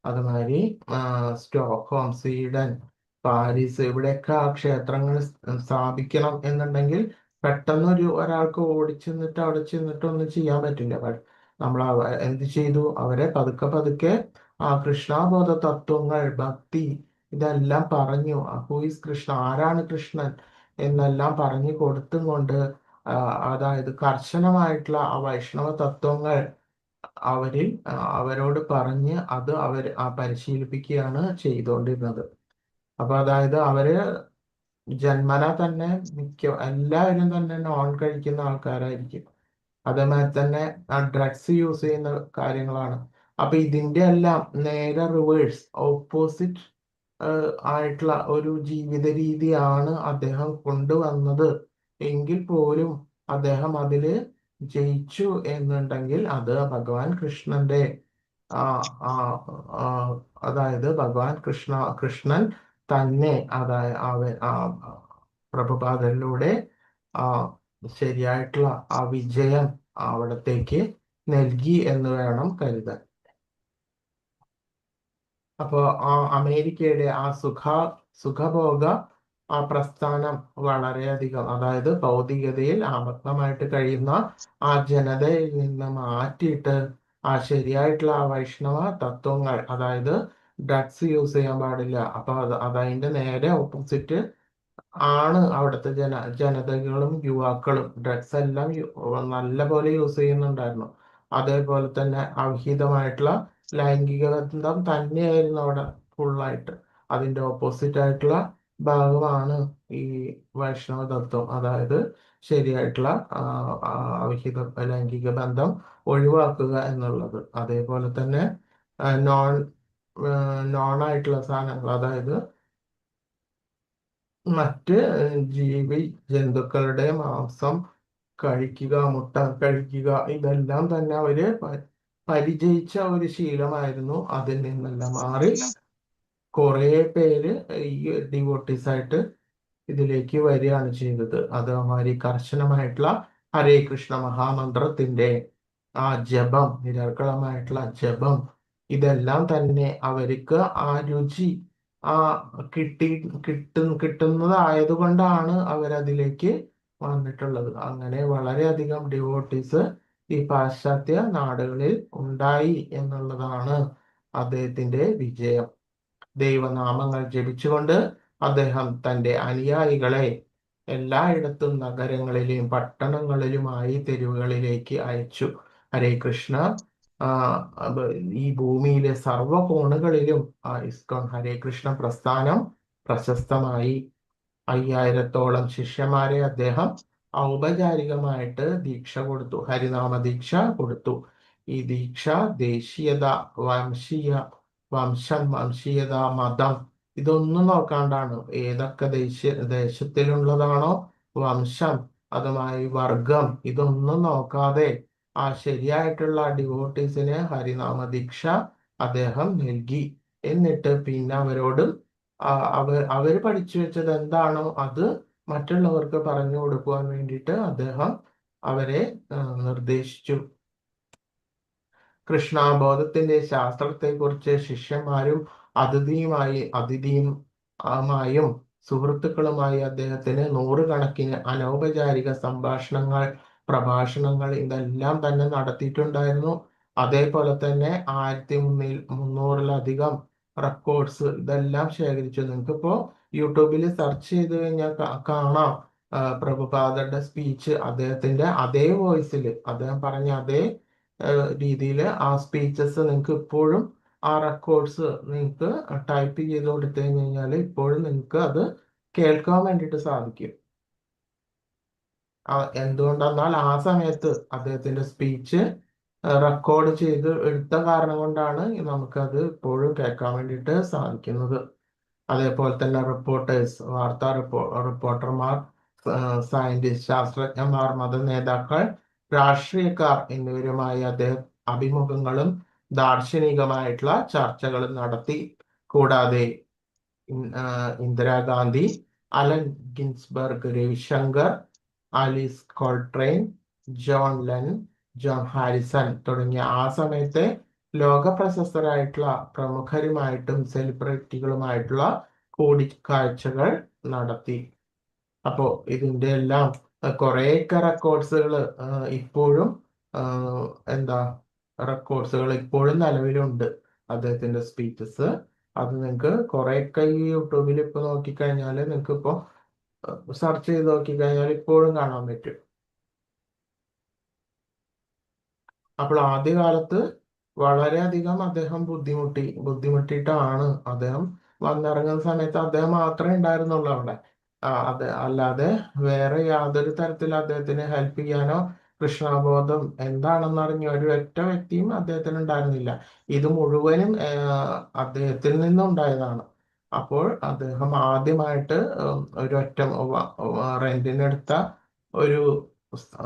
അതുമാതിരി സ്റ്റോക്ക്ഹോം, സ്വീഡൻ, പാരീസ്, ഇവിടെയൊക്കെ ആ ക്ഷേത്രങ്ങൾ സ്ഥാപിക്കണം എന്നുണ്ടെങ്കിൽ പെട്ടെന്ന് ഒരാൾക്ക് ഓടിച്ചെന്നിട്ട് അവിടെ ചെന്നിട്ട് ഒന്നും ചെയ്യാൻ പറ്റില്ല. നമ്മൾ എന്ത് ചെയ്തു, അവരെ പതുക്കെ പതുക്കെ ആ കൃഷ്ണാബോധ തത്വങ്ങൾ, ഭക്തി, ഇതെല്ലാം പറഞ്ഞു, ഹു ഈസ് കൃഷ്ണ, ആരാണ് കൃഷ്ണൻ എന്നെല്ലാം പറഞ്ഞു കൊടുത്തും കൊണ്ട് അതായത് കർശനമായിട്ടുള്ള ആ വൈഷ്ണവ തത്വങ്ങൾ അവരോട് പറഞ്ഞ് അത് പരിശീലിപ്പിക്കുകയാണ് ചെയ്തുകൊണ്ടിരുന്നത്. അപ്പൊ അതായത് അവര് ജന്മന തന്നെ എല്ലാവരും തന്നെ നോൺ കഴിക്കുന്ന ആൾക്കാരായിരിക്കും. അതേമാതിരി തന്നെ ഡ്രഗ്സ് യൂസ് ചെയ്യുന്ന കാര്യങ്ങളാണ്. അപ്പൊ ഇതിന്റെ എല്ലാം നേരെ റിവേഴ്സ്, ഓപ്പോസിറ്റ് ആയിട്ടുള്ള ഒരു ജീവിത രീതിയാണ് അദ്ദേഹം കൊണ്ടുവന്നത്. എങ്കിൽ പോലും അദ്ദേഹം അതില് ജയിച്ചു എന്നുണ്ടെങ്കിൽ അത് ഭഗവാൻ കൃഷ്ണന്റെ അതായത് ഭഗവാൻ കൃഷ്ണൻ തന്നെ, അതായത് പ്രഭുപാദരിലൂടെ ശരിയായിട്ടുള്ള ആ വിജയം അവിടത്തേക്ക് നൽകി എന്ന് വേണം കരുതാൻ. അപ്പോൾ ആ അമേരിക്കയുടെ ആ സുഖഭോഗ ആ പ്രസ്ഥാനം വളരെയധികം, അതായത് ഭൗതികതയിൽ ആബദ്ധമായിട്ട് കഴിയുന്ന ആ ജനതയിൽ നിന്ന് മാറ്റിയിട്ട് ആ ശരിയായിട്ടുള്ള ആ വൈഷ്ണവ തത്വങ്ങൾ, അതായത് ഡ്രഗ്സ് യൂസ് ചെയ്യാൻ പാടില്ല, അപ്പൊ അതതിന്റെ നേരെ ഓപ്പോസിറ്റ് ആണ് അവിടുത്തെ ജനതകളും യുവാക്കളും. ഡ്രഗ്സ് എല്ലാം നല്ല പോലെ യൂസ് ചെയ്യുന്നുണ്ടായിരുന്നു. അതേപോലെ തന്നെ അവിഹിതമായിട്ടുള്ള ലൈംഗിക ബന്ധം തന്നെയായിരുന്നു അവിടെ ഫുള്ളായിട്ട്. അതിന്റെ ഓപ്പോസിറ്റ് ആയിട്ടുള്ള ഭാഗമാണ് ഈ വൈഷ്ണവ തത്വം, അതായത് ശരിയായിട്ടുള്ള ആ, അവിഹിത ലൈംഗിക ബന്ധം ഒഴിവാക്കുക എന്നുള്ളത്. അതേപോലെ തന്നെ നോൺ ആയിട്ടുള്ള സാധനങ്ങൾ, അതായത് മറ്റ് ജീവി ജന്തുക്കളുടെ മാംസം കഴിക്കുക, മുട്ട കഴിക്കുക, ഇതെല്ലാം തന്നെ അവര് പരിചയിച്ച ഒരു ശീലമായിരുന്നു. അതിൽ നിന്നെല്ലാം മാറി കുറെ പേര് ഈ ഡിവോട്ടീസ് ആയിട്ട് ഇതിലേക്ക് വരികയാണ് ചെയ്തത്. അതേമാതിരി കർശനമായിട്ടുള്ള ഹരേ കൃഷ്ണ മഹാമന്ത്രത്തിന്റെ ആ ജപം, നിരർക്കളമായിട്ടുള്ള ജപം, ഇതെല്ലാം തന്നെ അവർക്ക് ആ രുചി ആ കിട്ടുന്നതായത് കൊണ്ടാണ് അവരതിലേക്ക് വന്നിട്ടുള്ളത്. അങ്ങനെ വളരെയധികം ഡിവോട്ടീസ് ഈ പാശ്ചാത്യ നാടുകളിൽ ഉണ്ടായി എന്നുള്ളതാണ് അദ്ദേഹത്തിന്റെ വിജയം. ദൈവനാമങ്ങൾ ജപിച്ചുകൊണ്ട് അദ്ദേഹം തന്റെ അനുയായികളെ എല്ലായിടത്തും നഗരങ്ങളിലെയും പട്ടണങ്ങളിലുമായി തെരുവുകളിലേക്ക് അയച്ചു. ഹരേ കൃഷ്ണ ഈ ഭൂമിയിലെ സർവ്വ കോണുകളിലും ഇസ്കോൺ ഹരേ കൃഷ്ണ പ്രസ്ഥാനം പ്രശസ്തമായി. 5000-ഓളം ശിഷ്യന്മാരെ അദ്ദേഹം ഔപചാരികമായിട്ട് ദീക്ഷ കൊടുത്തു, ഹരിനാമ ദീക്ഷ കൊടുത്തു. ഈ ദീക്ഷ ദേശീയത, വംശീയത, മതം ഇതൊന്നും നോക്കാണ്ടാണ്. ഏതൊക്കെ ദേശത്തിലുള്ളതാണോ വംശം, അതുമായി വർഗം, ഇതൊന്നും നോക്കാതെ ആ ശരിയായിട്ടുള്ള ഡിവോട്ടീസിന് ഹരിനാമ ദീക്ഷ അദ്ദേഹം നൽകി. എന്നിട്ട് പിന്നെ അവരോട് അവര് പഠിച്ചു വെച്ചത് എന്താണോ അത് മറ്റുള്ളവർക്ക് പറഞ്ഞു കൊടുക്കുവാൻ വേണ്ടിയിട്ട് അദ്ദേഹം അവരെ നിർദ്ദേശിച്ചു. കൃഷ്ണബോധത്തിന്റെ ശാസ്ത്രത്തെക്കുറിച്ച് ശിഷ്യന്മാരും അതിഥിയുമായും സുഹൃത്തുക്കളുമായി അദ്ദേഹത്തിന് നൂറുകണക്കിന് അനൗപചാരിക സംഭാഷണങ്ങൾ, പ്രഭാഷണങ്ങൾ ഇതെല്ലാം തന്നെ നടത്തിയിട്ടുണ്ടായിരുന്നു. അതേപോലെ തന്നെ 1300-ലധികം റെക്കോർഡ്സ് ഇതെല്ലാം ശേഖരിച്ചു. നിങ്ങൾക്കിപ്പോ യൂട്യൂബിൽ സെർച്ച് ചെയ്ത് കഴിഞ്ഞാൽ കാണാം പ്രഭുപാദരുടെ സ്പീച്ച്. അദ്ദേഹത്തിന്റെ അതേ വോയിസിൽ അദ്ദേഹം പറഞ്ഞ അതേ രീതിയിൽ ആ സ്പീച്ചസ് നിങ്ങൾക്ക് ഇപ്പോഴും ആ റെക്കോർഡ്സ് നിങ്ങൾക്ക് ടൈപ്പ് ചെയ്ത് കൊടുത്തു കഴിഞ്ഞാൽ ഇപ്പോഴും നിങ്ങൾക്ക് അത് കേൾക്കാൻ വേണ്ടിയിട്ട് സാധിക്കും. എന്തുകൊണ്ടെന്നാൽ ആ സമയത്ത് അദ്ദേഹത്തിന്റെ സ്പീച്ച് റെക്കോർഡ് ചെയ്ത് എടുത്ത കാരണം കൊണ്ടാണ് നമുക്കത് ഇപ്പോഴും കേൾക്കാൻ വേണ്ടിയിട്ട് സാധിക്കുന്നത്. അതേപോലെ തന്നെ റിപ്പോർട്ടർമാർ, സയന്റിസ്റ്റ്, ശാസ്ത്രജ്ഞന്മാർ, മത നേതാക്കൾ, രാഷ്ട്രീയക്കാർ എന്നിവരുമായി അദ്ദേഹം അഭിമുഖങ്ങളും ദാർശനികമായിട്ടുള്ള ചർച്ചകളും നടത്തി. കൂടാതെ Indira Gandhi, Allen Ginsberg, Ravi Shankar, Alice Coltrane, John Harrison തുടങ്ങിയ ആ സമയത്തെ ലോക പ്രശസ്തരായിട്ടുള്ള പ്രമുഖരുമായിട്ടും സെലിബ്രിറ്റികളുമായിട്ടുള്ള കൂടിക്കാഴ്ചകൾ നടത്തി. അപ്പോ ഇതിന്റെ എല്ലാം കുറേയൊക്കെ റെക്കോർഡ്സുകൾ ഇപ്പോഴും റെക്കോർഡ്സുകൾ ഇപ്പോഴും നിലവിലുണ്ട്. അദ്ദേഹത്തിന്റെ സ്പീച്ചസ് അത് നിങ്ങൾക്ക് കുറേയൊക്കെ ഈ യൂട്യൂബിൽ ഇപ്പൊ നോക്കിക്കഴിഞ്ഞാൽ നിങ്ങൾക്ക് ഇപ്പോ സെർച്ച് ചെയ്ത് നോക്കിക്കഴിഞ്ഞാൽ ഇപ്പോഴും കാണാൻ പറ്റും. അപ്പോൾ ആദ്യകാലത്ത് വളരെയധികം അദ്ദേഹം ബുദ്ധിമുട്ടിയിട്ടാണ് അദ്ദേഹം വന്നിറങ്ങുന്ന സമയത്ത് അദ്ദേഹം മാത്രമേ ഉണ്ടായിരുന്നുള്ളൂ അവിടെ. അല്ലാതെ വേറെ യാതൊരു തരത്തിൽ അദ്ദേഹത്തിന് ഹെൽപ്പ് ചെയ്യാനോ കൃഷ്ണബോധം എന്താണെന്ന് അറിഞ്ഞ ഒരു ഒറ്റ വ്യക്തിയും അദ്ദേഹത്തിന് ഉണ്ടായിരുന്നില്ല. ഇത് മുഴുവനും അദ്ദേഹത്തിൽ നിന്നുണ്ടായതാണ്. അപ്പോൾ അദ്ദേഹം ആദ്യമായിട്ട് ഒരൊറ്റ റെന്റിനെടുത്ത ഒരു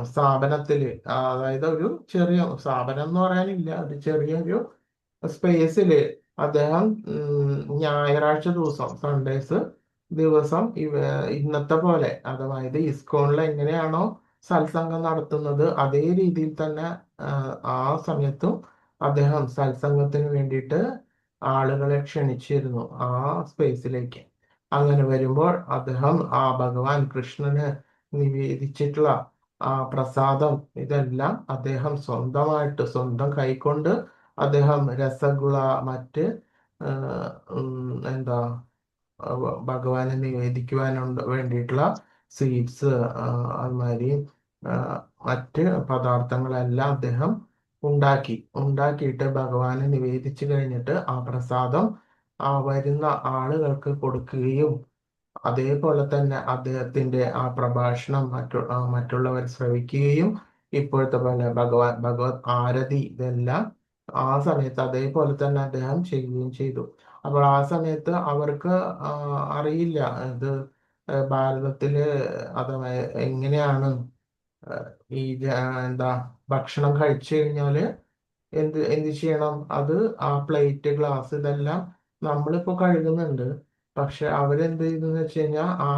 സ്ഥാപനത്തില്, അതായത് ഒരു ചെറിയ സ്ഥാപനം എന്ന് പറയാനില്ല, ഒരു ചെറിയൊരു സ്പേസില് അദ്ദേഹം ഞായറാഴ്ച ദിവസം, സൺഡേസ് ദിവസം ഇന്നത്തെ പോലെ, അതായത് ഇസ്കോണിൽ എങ്ങനെയാണോ സത്സംഗം നടത്തുന്നത് അതേ രീതിയിൽ തന്നെ ആ സമയത്തും അദ്ദേഹം സത്സംഗത്തിന് വേണ്ടിയിട്ട് ആളുകളെ ക്ഷണിച്ചിരുന്നു ആ സ്പേസിലേക്ക്. അങ്ങനെ വരുമ്പോൾ അദ്ദേഹം ആ ഭഗവാൻ കൃഷ്ണന് നിവേദിച്ചിട്ടുള്ള ആ പ്രസാദം ഇതെല്ലാം അദ്ദേഹം സ്വന്തമായിട്ട് സ്വന്തം കൈകൊണ്ട് അദ്ദേഹം രസഗുള മറ്റ് എന്താ ഭഗവാനെ നിവേദിക്കുവാനുണ്ട് വേണ്ടിയിട്ടുള്ള സ്വീറ്റ്സ് അതുമാതിരി മറ്റ് പദാർത്ഥങ്ങളെല്ലാം അദ്ദേഹം ഉണ്ടാക്കിയിട്ട് ഭഗവാനെ നിവേദിച്ചു കഴിഞ്ഞിട്ട് ആ പ്രസാദം വരുന്ന ആളുകൾക്ക് കൊടുക്കുകയും അതേപോലെ തന്നെ അദ്ദേഹത്തിന്റെ ആ പ്രഭാഷണം മറ്റുള്ളവർ ശ്രവിക്കുകയും ഇപ്പോഴത്തെ പോലെ ഭഗവത് ആരതി ഇതെല്ലാം ആ സമയത്ത് അതേപോലെ തന്നെ അദ്ദേഹം ചെയ്യുകയും ചെയ്തു. അപ്പോൾ ആ സമയത്ത് അവർക്ക് അറിയില്ല ഇത് ഭാരതത്തില് അഥവാ എങ്ങനെയാണ് ഈ എന്താ ഭക്ഷണം കഴിച്ചു കഴിഞ്ഞാല് എന്ത് ചെയ്യണം, അത് ആ പ്ലേറ്റ് ഗ്ലാസ് ഇതെല്ലാം നമ്മളിപ്പോ കഴുകുന്നുണ്ട്. പക്ഷെ അവരെന്ത് ചെയ്തെന്ന് വെച്ച് കഴിഞ്ഞാൽ ആ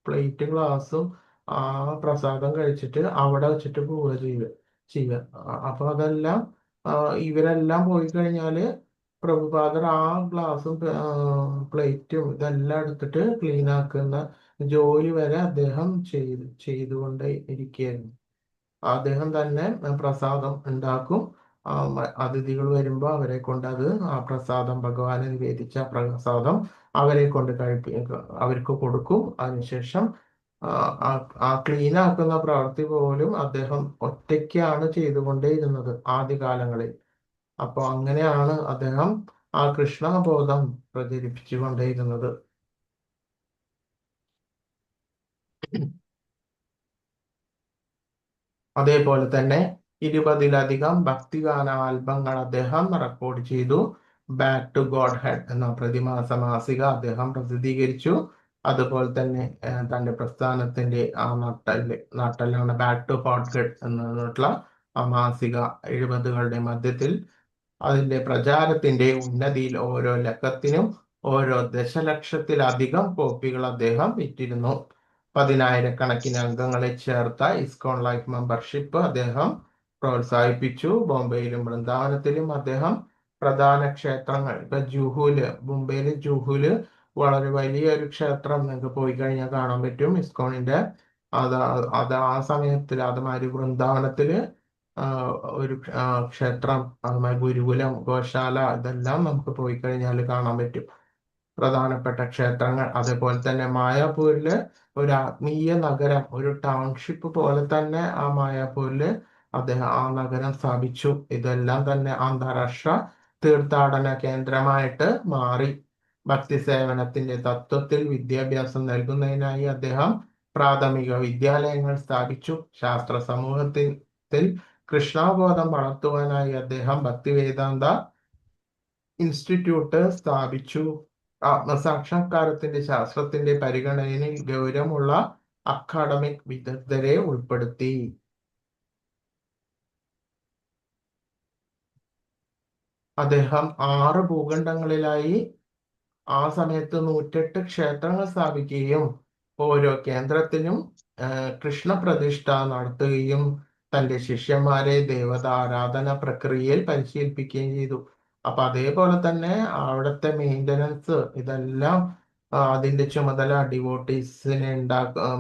പ്ലേറ്റ് ഗ്ലാസും ആ പ്രസാദം കഴിച്ചിട്ട് അവിടെ വെച്ചിട്ട് പോവുക ചെയ്യുക. അപ്പൊ അതെല്ലാം ഇവരെല്ലാം പോയി കഴിഞ്ഞാല് പ്രഭുപാദർ ആ ഗ്ലാസും പ്ലേറ്റും ഇതെല്ലാം എടുത്തിട്ട് ക്ലീൻ ആക്കുന്ന ജോലി വരെ അദ്ദേഹം ചെയ്തുകൊണ്ട് ഇരിക്കുകയായിരുന്നു. അദ്ദേഹം തന്നെ പ്രസാദം ഉണ്ടാക്കും. അതിഥികൾ വരുമ്പോൾ അവരെ കൊണ്ട് ആ പ്രസാദം ഭഗവാനെ നിവേദിച്ച പ്രസാദം അവരെ കൊണ്ട് അവർക്ക് കൊടുക്കും. അതിനുശേഷം ആ ക്ലീൻ ആക്കുന്ന പ്രവൃത്തി പോലും അദ്ദേഹം ഒറ്റയ്ക്കാണ് ചെയ്തുകൊണ്ടേയിരുന്നത് ആദ്യകാലങ്ങളിൽ. അപ്പൊ അങ്ങനെയാണ് അദ്ദേഹം ആ കൃഷ്ണബോധം പ്രചരിപ്പിച്ചുകൊണ്ടേയിരുന്നത്. അതേപോലെ തന്നെ 20-ലധികം ഭക്തിഗാന ആൽബങ്ങൾ അദ്ദേഹം റെക്കോർഡ് ചെയ്തു. ബാക്ക് ടു ഗോഡ് ഹെഡ് എന്ന പ്രതിമാസ മാസിക അദ്ദേഹം പ്രസിദ്ധീകരിച്ചു. അതുപോലെ തന്നെ തന്റെ പ്രസ്ഥാനത്തിന്റെ ആ നട്ടലാണ് ബാക്ക് ടു ഗോഡ് ഹെഡ് എന്നിട്ടുള്ള ആ മാസിക 70കളുടെ മധ്യത്തിൽ അതിന്റെ പ്രചാരത്തിന്റെ ഉന്നതിയിൽ ഓരോ ലക്കത്തിനും ഓരോ ദശലക്ഷത്തിലധികം കോപ്പികൾ അദ്ദേഹം വിറ്റിരുന്നു. 10,000-കണക്കിന് അംഗങ്ങളെ ചേർത്ത ഇസ്കോൺ ലൈഫ് മെമ്പർഷിപ്പ് അദ്ദേഹം പ്രോത്സാഹിപ്പിച്ചു. ബോംബെയിലും വൃന്ദാവനത്തിലും അദ്ദേഹം പ്രധാന ക്ഷേത്രങ്ങൾ, ഇപ്പൊ മുംബൈയിലെ ജൂഹുല് വളരെ വലിയൊരു ക്ഷേത്രം നിങ്ങൾക്ക് പോയി കഴിഞ്ഞാൽ കാണാൻ പറ്റും ഇസ്കോണിന്റെ. അത് ആ സമയത്തിൽ അതുമാതിരി വൃന്ദാവനത്തില് ഒരു ക്ഷേത്രം, അതുമാതിരി ഗുരുകുലം, ഗോശാല ഇതെല്ലാം നമുക്ക് പോയി കഴിഞ്ഞാൽ കാണാൻ പറ്റും പ്രധാനപ്പെട്ട ക്ഷേത്രങ്ങൾ. അതേപോലെ തന്നെ മായാപൂരില് ഒരു ആത്മീയ നഗരം, ഒരു ടൗൺഷിപ്പ് പോലെ തന്നെ ആ മായാപൂരില് അദ്ദേഹം ആ നഗരം സ്ഥാപിച്ചു. ഇതെല്ലാം തന്നെ അന്താരാഷ്ട്ര തീർത്ഥാടന കേന്ദ്രമായിട്ട് മാറി. ഭക്തി സേവനത്തിന്റെ തത്വത്തിൽ വിദ്യാഭ്യാസം നൽകുന്നതിനായി അദ്ദേഹം പ്രാഥമിക വിദ്യാലയങ്ങൾ സ്ഥാപിച്ചു. ശാസ്ത്ര സമൂഹത്തിൽ കൃഷ്ണബോധം വളർത്തുവാനായി അദ്ദേഹം ഭക്തിവേദാന്ത ഇൻസ്റ്റിറ്റ്യൂട്ട് സ്ഥാപിച്ചു. ആത്മസാക്ഷാത്കാരത്തിന്റെ ശാസ്ത്രത്തിന്റെ പരിഗണനയിൽ ഗൗരവമുള്ള അക്കാഡമിക് വിദഗ്ധരെ ഉൾപ്പെടുത്തി. അദ്ദേഹം 6 ഭൂഖണ്ഡങ്ങളിലായി ആ സമയത്ത് 108 ക്ഷേത്രങ്ങൾ സ്ഥാപിക്കുകയും ഓരോ കേന്ദ്രത്തിനും കൃഷ്ണപ്രതിഷ്ഠ നടത്തുകയും തന്റെ ശിഷ്യന്മാരെ ദേവത ആരാധന പ്രക്രിയയിൽ പരിശീലിപ്പിക്കുകയും ചെയ്തു. അപ്പൊ അതേപോലെ തന്നെ അവിടുത്തെ മെയിൻ്റനൻസ് ഇതെല്ലാം അതിന്റെ ചുമതല ഡിവോട്ടീസിനെ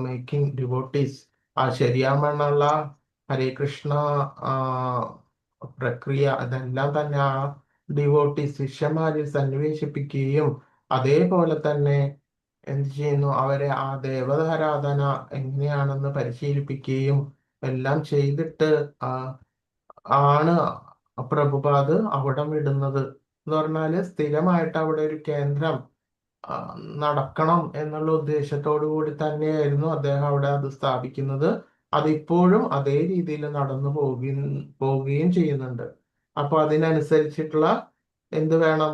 മേക്കിംഗ് ഡിവോട്ടീസ് ആ ശരിയാമെന്നുള്ള ഹരേ കൃഷ്ണ പ്രക്രിയ ഇതെല്ലാം തന്നെ ആ ഡിവോട്ടീസ് ശിഷ്യന്മാരിൽ സന്നിവേശിപ്പിക്കുകയും അതേപോലെ തന്നെ എന്ത് ചെയ്യുന്നു, അവരെ ആ ദേവതാരാധന എങ്ങനെയാണെന്ന് പരിശീലിപ്പിക്കുകയും എല്ലാം ചെയ്തിട്ട് ആണ് പ്രഭുപാദ് അവിടെ വിടുന്നത്. എന്ന് പറഞ്ഞാല് സ്ഥിരമായിട്ട് അവിടെ ഒരു കേന്ദ്രം നടക്കണം എന്നുള്ള ഉദ്ദേശത്തോടു കൂടി തന്നെയായിരുന്നു അദ്ദേഹം അവിടെ അത് സ്ഥാപിക്കുന്നത്. അതിപ്പോഴും അതേ രീതിയിൽ നടന്നു പോവുകയും ചെയ്യുന്നുണ്ട്. അപ്പൊ അതിനനുസരിച്ചിട്ടുള്ള എന്ത് വേണം,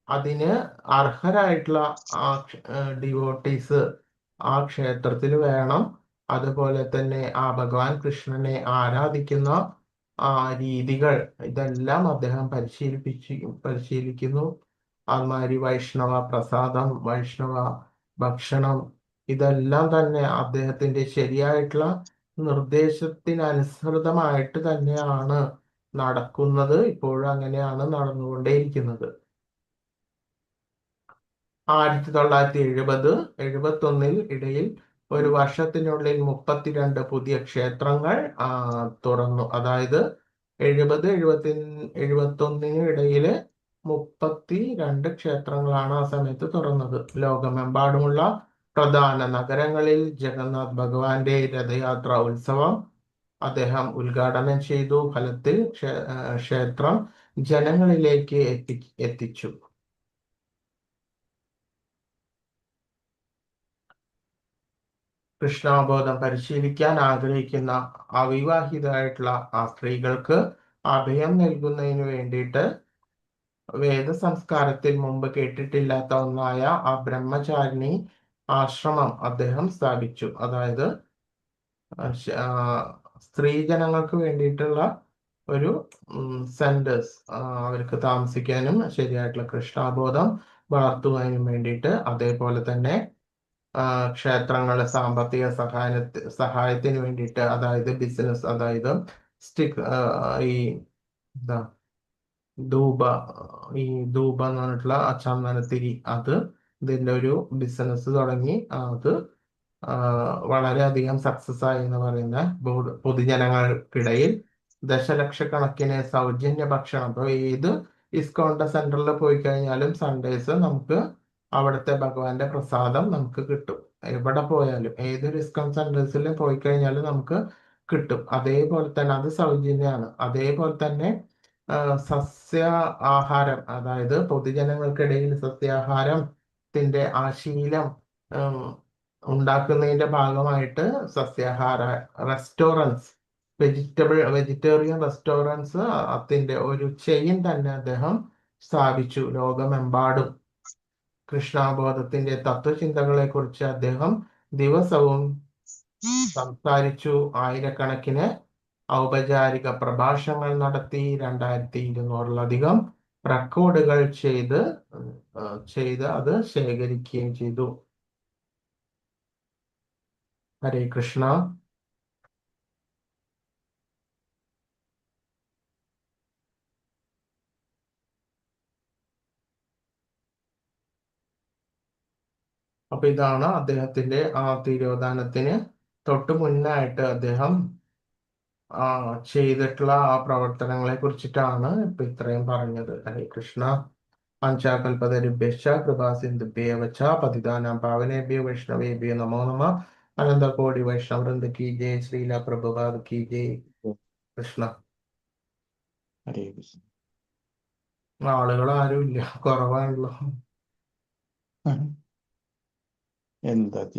അതിന് അർഹരായിട്ടുള്ള ആ ഡിവോട്ടീസ് ആ ക്ഷേത്രത്തിൽ വേണം. അതുപോലെ തന്നെ ആ ഭഗവാൻ കൃഷ്ണനെ ആരാധിക്കുന്ന ആ രീതികൾ ഇതെല്ലാം അദ്ദേഹം പരിശീലിക്കുന്നു. അതുമാതിരി വൈഷ്ണവ പ്രസാദം, വൈഷ്ണവ ഭക്ഷണം ഇതെല്ലാം തന്നെ അദ്ദേഹത്തിന്റെ ശരിയായിട്ടുള്ള നിർദ്ദേശത്തിനനുസൃതമായിട്ട് തന്നെയാണ് നടക്കുന്നത്. ഇപ്പോഴും അങ്ങനെയാണ് നടന്നുകൊണ്ടേയിരിക്കുന്നത്. 1970-71 ഇടയിൽ ഒരു വർഷത്തിനുള്ളിൽ 32 പുതിയ ക്ഷേത്രങ്ങൾ തുറന്നു. അതായത് 70-71 ഇടയില് 32 ക്ഷേത്രങ്ങളാണ് ആ സമയത്ത് തുറന്നത്. ലോകമെമ്പാടുമുള്ള പ്രധാന നഗരങ്ങളിൽ ജഗന്നാഥ് ഭഗവാന്റെ രഥയാത്ര ഉത്സവം അദ്ദേഹം ഉദ്ഘാടനം ചെയ്തു. ഫലത്തിൽ ക്ഷേത്രം ജനങ്ങളിലേക്ക് എത്തിച്ചു. കൃഷ്ണാബോധം പരിശീലിക്കാൻ ആഗ്രഹിക്കുന്ന അവിവാഹിതരായിട്ടുള്ള ആ സ്ത്രീകൾക്ക് അഭയം നൽകുന്നതിന് വേണ്ടിയിട്ട് വേദ സംസ്കാരത്തിൽ മുമ്പ് കേട്ടിട്ടില്ലാത്ത ഒന്നായ ആ ബ്രഹ്മചാരിണി ആശ്രമം അദ്ദേഹം സ്ഥാപിച്ചു. അതായത് സ്ത്രീജനങ്ങൾക്ക് വേണ്ടിയിട്ടുള്ള ഒരു സെന്റേഴ്സ്, അവർക്ക് താമസിക്കാനും ശരിയായിട്ടുള്ള കൃഷ്ണാബോധം വളർത്തുന്നതിനും വേണ്ടിയിട്ട്. അതേപോലെ തന്നെ ക്ഷേത്രങ്ങളുടെ സാമ്പത്തിക സഹായത്തിന് വേണ്ടിയിട്ട്, അതായത് ബിസിനസ്, അതായത് സ്റ്റിക്ക് ഈ എന്താ ഈ ധൂപ എന്ന് പറഞ്ഞിട്ടുള്ള ചന്ദനത്തിരി, ഇതിന്റെ ഒരു ബിസിനസ് തുടങ്ങി. അത് വളരെയധികം സക്സസ് ആയി എന്ന് പറയുന്ന പൊതുജനങ്ങൾക്കിടയിൽ ദശലക്ഷക്കണക്കിന് സൗജന്യ ഭക്ഷണം. അപ്പോൾ ഏത് ഇസ്കോണിന്റെ സെന്ററിൽ പോയി കഴിഞ്ഞാലും സൺഡേസ് നമുക്ക് അവിടുത്തെ ഭഗവാന്റെ പ്രസാദം നമുക്ക് കിട്ടും. എവിടെ പോയാലും ഏതൊരു ഇസ്കോൺ സെന്റേഴ്സിൽ പോയി കഴിഞ്ഞാലും നമുക്ക് കിട്ടും. അതേപോലെ തന്നെ അത് സൗജന്യമാണ്. അതേപോലെ തന്നെ സസ്യ ആഹാരം, അതായത് പൊതുജനങ്ങൾക്കിടയിൽ സസ്യാഹാരത്തിന്റെ ആ ശീലം ഉണ്ടാക്കുന്നതിന്റെ ഭാഗമായിട്ട് സസ്യാഹാര റെസ്റ്റോറൻറ്റ്സ്, വെജിറ്റേറിയൻ റെസ്റ്റോറൻറ്റ്സ് അതിന്റെ ഒരു ചെയിൻ തന്നെ അദ്ദേഹം സ്ഥാപിച്ചു ലോകമെമ്പാടും. കൃഷ്ണാബോധത്തിന്റെ തത്വചിന്തകളെ കുറിച്ച് അദ്ദേഹം ദിവസവും സംസാരിച്ചു. ആയിരക്കണക്കിന് ഔപചാരിക പ്രഭാഷണങ്ങൾ നടത്തി. 2200-ലധികം റെക്കോർഡുകൾ ചെയ്ത് അത് ശേഖരിക്കുകയും ചെയ്തു. ഹരേ കൃഷ്ണ. അപ്പൊ ഇതാണ് അദ്ദേഹത്തിന്റെ ആ തിരോധാനത്തിന് തൊട്ട് മുന്നായിട്ട് അദ്ദേഹം ചെയ്തിട്ടുള്ള ആ പ്രവർത്തനങ്ങളെ കുറിച്ചിട്ടാണ് ഇപ്പൊ ഇത്രയും പറഞ്ഞത്. ഹരേ കൃഷ്ണ. പഞ്ചാകൽപതരുഭ്യശ്ച കൃപാസിന്ധുഭ്യേവ ച പതിതാനാം പാവനേഭ്യോ വൈഷ്ണവേഭ്യോ നമോ നമഃ. അനന്തകോടി വൈഷ്ണവൃന്ദ കി ജയ്. ശ്രീല പ്രഭുപാദ് കി ജയ്. കൃഷ്ണ. ഹരേ കൃഷ്ണ. ആളുകൾ ആരും ഇല്ല, കുറവാണല്ലോ. എന്താ ചെയ്യാം.